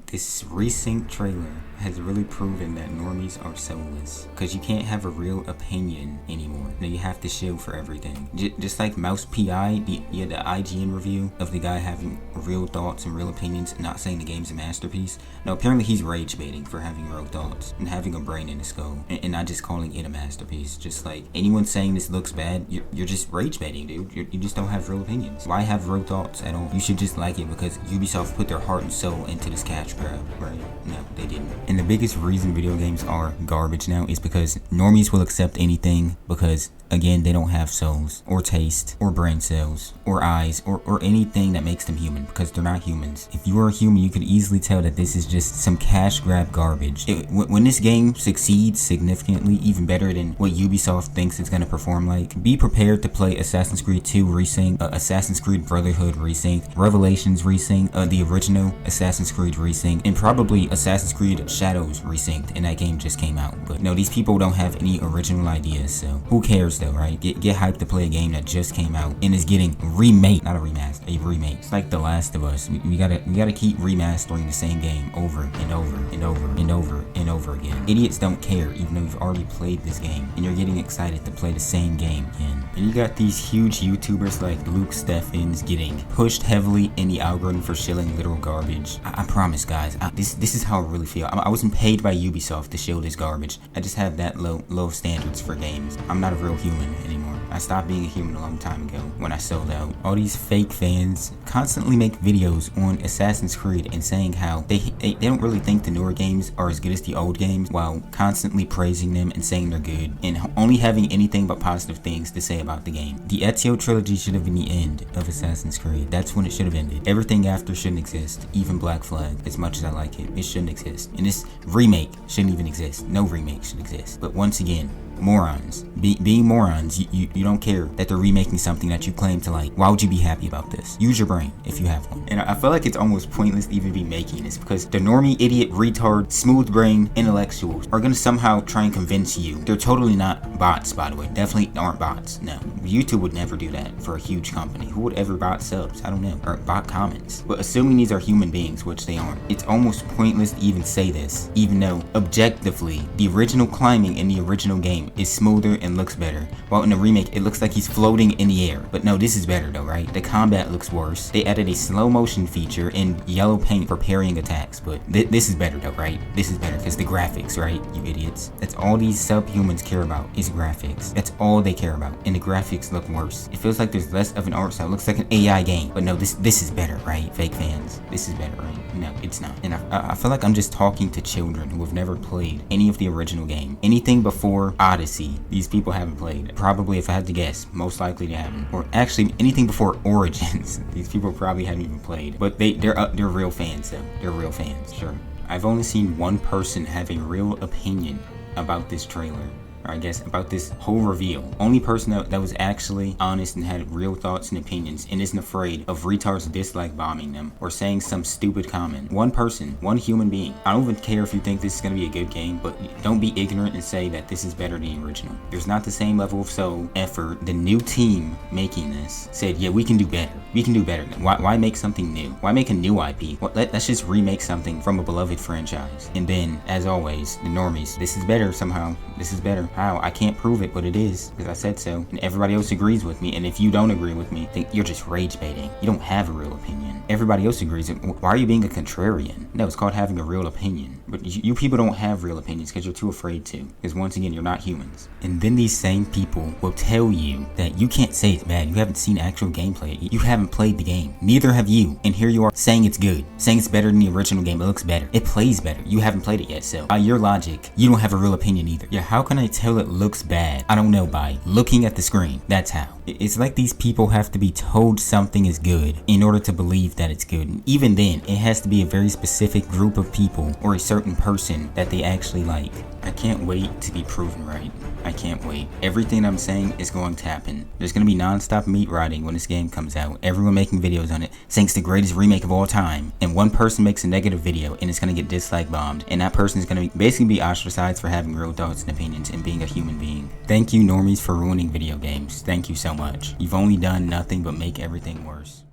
This recent trailer has really proven that normies are soulless, because you can't have a real opinion anymore. Now you have to shield for everything. Just like Mouse PI, the IGN review of the guy having real thoughts and real opinions, not saying the game's a masterpiece. Now apparently he's rage baiting for having real thoughts and having a brain in his skull, and not just calling it a masterpiece. Just like anyone saying this looks bad, you're just rage baiting, dude. You just don't have real opinions. Why have real thoughts at all? You should just like it because Ubisoft put their heart and soul into this cash grab, right? No, they didn't. And the biggest reason video games are garbage now is because normies will accept anything because, again, they don't have souls or taste or brain cells or eyes or anything that makes them human, because they're not humans. If you are a human, you could easily tell that this is just some cash grab garbage. When this game succeeds significantly, even better than what Ubisoft thinks it's going to perform like, be prepared to play Assassin's Creed 2 Resync, Assassin's Creed Brotherhood Resync, Revelations Resync, the original Assassin's Creed Resync, and probably Assassin's Creed Shadows Resynced, and that game just came out. But no, these people don't have any original ideas, so who cares though, right? Get hyped to play a game that just came out and is getting remade, not a remaster, a remake. It's like The Last of Us. We gotta keep remastering the same game over and over and over and over and over again. Idiots don't care, even though you've already played this game and you're getting excited to play the same game again. And you got these huge YouTubers like Luke Steffens getting pushed heavily in the algorithm for shilling literal garbage. I promise, guys, this is how I really feel. I wasn't paid by Ubisoft to shill this garbage. I just have that low standards for games. I'm not a real human anymore. I stopped being a human a long time ago when I sold out. All these fake fans constantly make videos on Assassin's Creed and saying how they don't really think the newer games are as good as the old games, while constantly praising them and saying they're good and only having anything but positive things to say about the game. The Ezio trilogy should have been the end of Assassin's Creed. That's when it should have ended. Everything after shouldn't exist. Even Black Flag, as much as I like it, it shouldn't exist. And this remake shouldn't even exist. No remake should exist. But once again, morons. Being morons, you don't care that they're remaking something that you claim to like. Why would you be happy about this? Use your brain if you have one. And I feel like it's almost pointless to even be making this, because the normie, idiot, retard, smooth brain intellectuals are gonna somehow try and convince you. They're totally not bots, by the way. Definitely aren't bots. No. YouTube would never do that for a huge company. Who would ever bot subs? I don't know. Or bot comments. But assuming these are human beings, which they aren't, it's almost pointless to even say this, even though objectively the original climbing in the original game is smoother and looks better, while in the remake it looks like he's floating in the air. But no, this is better though, right? The combat looks worse. They added a slow motion feature and yellow paint for parrying attacks, but this is better though, right? This is better because the graphics, right? You idiots. That's all these subhumans care about, is graphics. That's all they care about, and the graphics look worse. It feels like there's less of an art style. It looks like an AI game. But no, this is better, right? Fake fans. This is better, right? No, it's not. And I feel like I'm just talking to children who have never played any of the original game. Anything before Odyssey, these people haven't played. Probably, if I had to guess, most likely they haven't. Or actually, anything before Origins, these people probably haven't even played. But they're real fans though. They're real fans, sure. I've only seen one person have a real opinion about this trailer. Or I guess about this whole reveal. Only person that was actually honest and had real thoughts and opinions and isn't afraid of retards dislike bombing them or saying some stupid comment. One person, one human being. I don't even care if you think this is going to be a good game, but don't be ignorant and say that this is better than the original. There's not the same level of soul, effort. The new team making this said, yeah, we can do better. We can do better. Why make something new? Why make a new IP? Let's just remake something from a beloved franchise. And then, as always, the normies, this is better somehow. This is better. How? I can't prove it, but it is, because I said so. And everybody else agrees with me. And if you don't agree with me, then you're just rage baiting. You don't have a real opinion. Everybody else agrees. Why are you being a contrarian? No, it's called having a real opinion. But you people don't have real opinions because you're too afraid to. Because once again, you're not humans. And then these same people will tell you that you can't say it's bad. You haven't seen actual gameplay. You haven't played the game. Neither have you. And here you are saying it's good. Saying it's better than the original game. It looks better. It plays better. You haven't played it yet. So by your logic, you don't have a real opinion either. Yeah, how can I tell it looks bad? I don't know, by looking at the screen. That's how. It's like these people have to be told something is good in order to believe that it's good. And even then, it has to be a very specific group of people or a certain person that they actually like. I can't wait to be proven right. I can't wait. Everything I'm saying is going to happen. There's going to be non-stop meat riding when this game comes out. Everyone making videos on it saying it's the greatest remake of all time. And one person makes a negative video and it's going to get dislike bombed. And that person is going to basically be ostracized for having real thoughts and opinions and being a human being. Thank you, normies, for ruining video games. Thank you so much. You've only done nothing but make everything worse.